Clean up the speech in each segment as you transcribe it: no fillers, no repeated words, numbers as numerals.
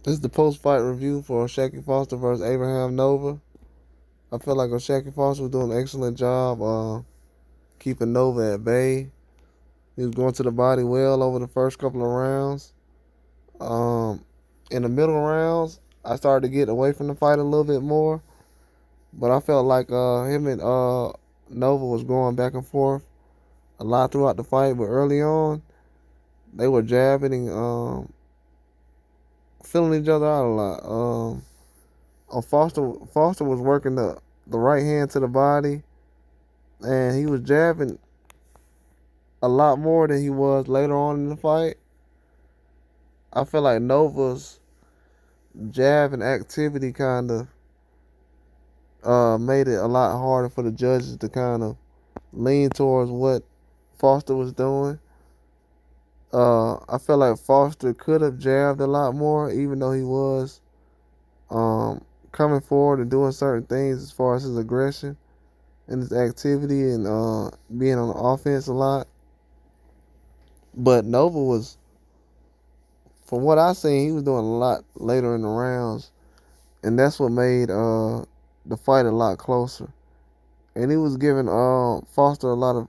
This is the post-fight review for Oshaquie Foster versus Abraham Nova. I feel like Oshaquie Foster was doing an excellent job keeping Nova at bay. He was going to the body well over the first couple of rounds. Um, in the middle rounds, I started to get away from the fight a little bit more, but I felt like him and Nova was going back and forth a lot throughout the fight. But early on, they were jabbing and filling each other out a lot. Foster was working the right hand to the body, and he was jabbing a lot more than he was later on in the fight. I feel like Nova's jab and activity kind of made it a lot harder for the judges to kind of lean towards what Foster was doing. I feel like Foster could have jabbed a lot more, even though he was um, coming forward and doing certain things as far as his aggression and his activity and being on the offense a lot. But Nova was, from what I seen, he was doing a lot later in the rounds, and that's what made the fight a lot closer. And he was giving Foster a lot of.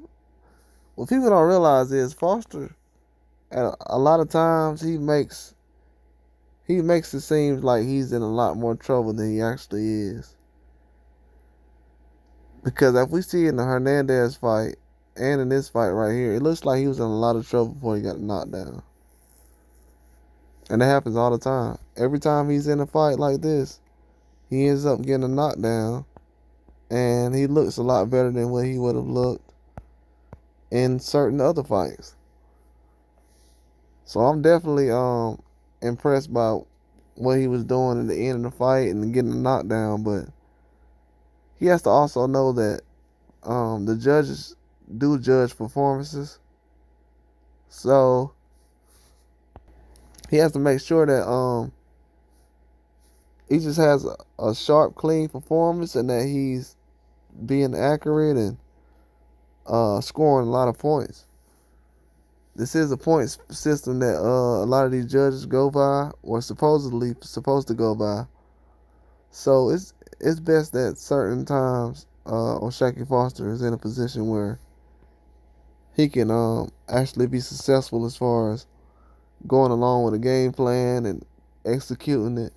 What people don't realize is Foster, at a lot of times he makes it seem like he's in a lot more trouble than he actually is. Because if we see in the Hernandez fight and in this fight right here, it looks like he was in a lot of trouble before he got knocked down. And that happens all the time. Every time he's in a fight like this, he ends up getting a knockdown, and he looks a lot better than what he would have looked in certain other fights. So I'm definitely impressed by what he was doing at the end of the fight and getting a knockdown, but he has to also know that the judges do judge performances. So he has to make sure that he just has a sharp, clean performance and that he's being accurate and scoring a lot of points. This is a point system that a lot of these judges go by, or supposedly supposed to go by. So it's best that certain times Oshaquie Foster is in a position where he can actually be successful as far as going along with a game plan and executing it,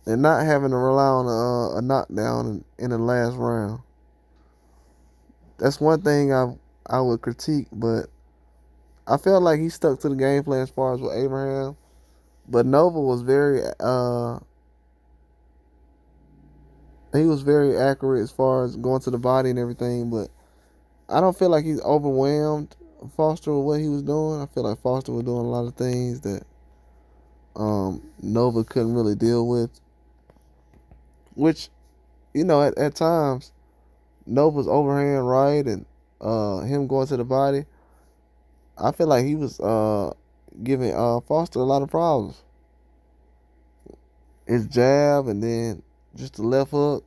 and not having to rely on a knockdown in the last round. That's one thing I would critique, but I felt like he stuck to the game plan as far as with Abraham. But Nova was very accurate as far as going to the body and everything. But I don't feel like he's overwhelmed Foster with what he was doing. I feel like Foster was doing a lot of things that Nova couldn't really deal with. Which, at times Nova's overhand right and him going to the body, I feel like he was giving Foster a lot of problems. His jab and then just the left hook,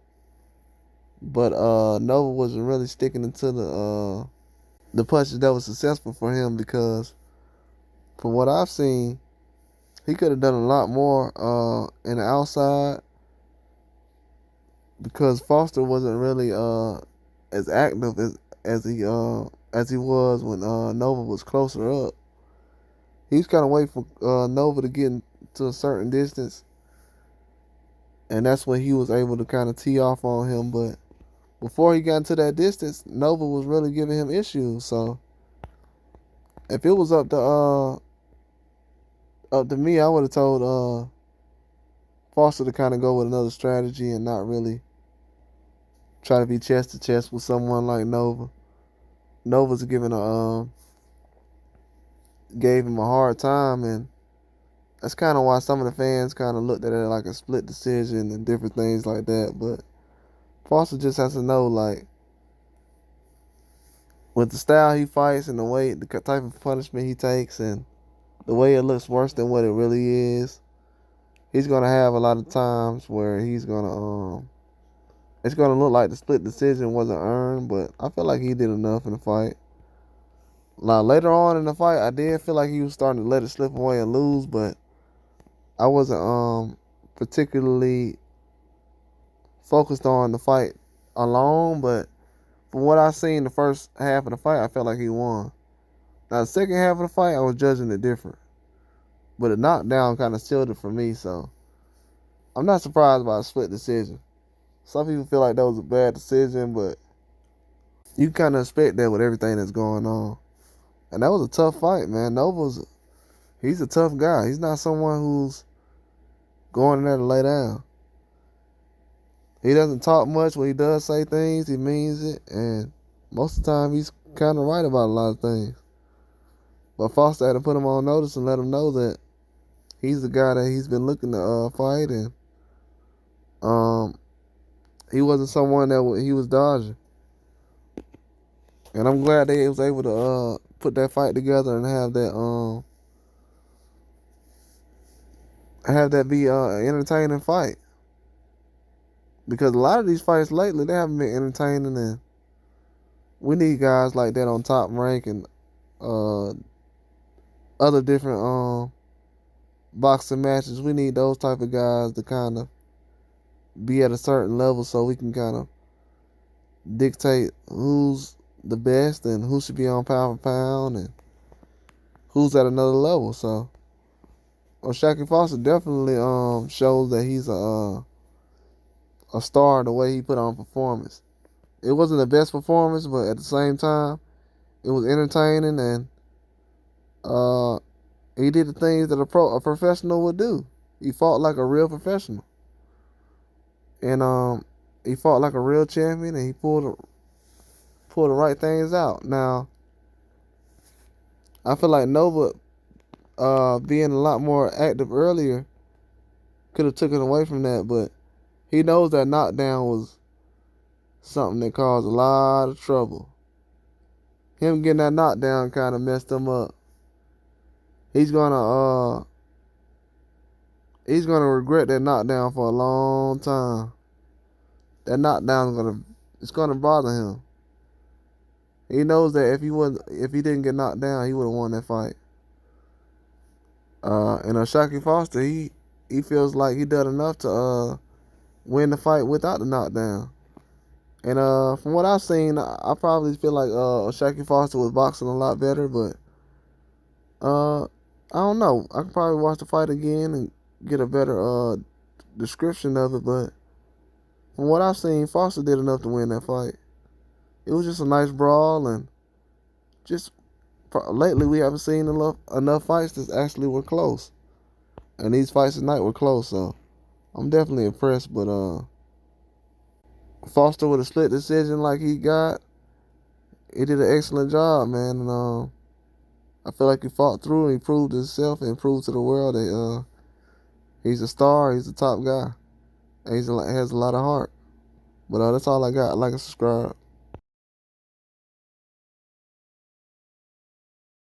but Nova wasn't really sticking into the punches that was successful for him, because from what I've seen, he could have done a lot more in the outside, because Foster wasn't really as active as he was when Nova was closer up. He's kind of waiting for Nova to get to a certain distance, and that's when he was able to kind of tee off on him. But before he got into that distance, Nova was really giving him issues. So if it was up to me, I would have told Foster to kind of go with another strategy and not really try to be chest to chest with someone like Nova. Nova's gave him a hard time, and that's kind of why some of the fans kind of looked at it like a split decision and different things like that. But Foster just has to know, like, with the style he fights and the type of punishment he takes and the way it looks worse than what it really is, he's gonna have a lot of times where it's gonna look like the split decision wasn't earned. But I feel like he did enough in the fight. Now later on in the fight, I did feel like he was starting to let it slip away and lose, but I wasn't particularly focused on the fight alone, but from what I seen the first half of the fight, I felt like he won. Now the second half of the fight, I was judging it different, but the knockdown kind of sealed it for me. So I'm not surprised by a split decision. Some people feel like that was a bad decision, but you kind of expect that with everything that's going on. And that was a tough fight, man. He's a tough guy. He's not someone who's going in there to lay down. He doesn't talk much. When he does say things, he means it. And most of the time, he's kind of right about a lot of things. But Foster had to put him on notice and let him know that he's the guy that he's been looking to fight. And he wasn't someone that he was dodging. And I'm glad they was able to put that fight together and have that be an entertaining fight. Because a lot of these fights lately, they haven't been entertaining, and we need guys like that on Top Rank and other different boxing matches. We need those type of guys to kind of be at a certain level so we can kind of dictate who's the best and who should be on pound for pound and who's at another level. So Oshaquie Foster definitely shows that he's a star in the way he put on performance. It wasn't the best performance, but at the same time, it was entertaining, and he did the things that a professional would do. He fought like a real professional, and he fought like a real champion, and he pulled the right things out. Now, I feel like Nova being a lot more active earlier could have taken away from that, but he knows that knockdown was something that caused a lot of trouble. Him getting that knockdown kind of messed him up. He's gonna regret that knockdown for a long time. That knockdown it's gonna bother him. He knows that if he didn't get knocked down, he would have won that fight. And Oshaquie Foster, he feels like he done enough to win the fight without the knockdown. And from what I've seen, I probably feel like Oshaquie Foster was boxing a lot better, but I don't know. I could probably watch the fight again and get a better description of it, but from what I've seen, Foster did enough to win that fight. It was just a nice brawl, and just lately we haven't seen enough fights that actually were close. And these fights tonight were close, so I'm definitely impressed. But Foster with a split decision like he got, he did an excellent job, man. And I feel like he fought through and he proved himself and proved to the world that he's a star, he's a top guy, and he has a lot of heart. But that's all I got. Like and subscribe.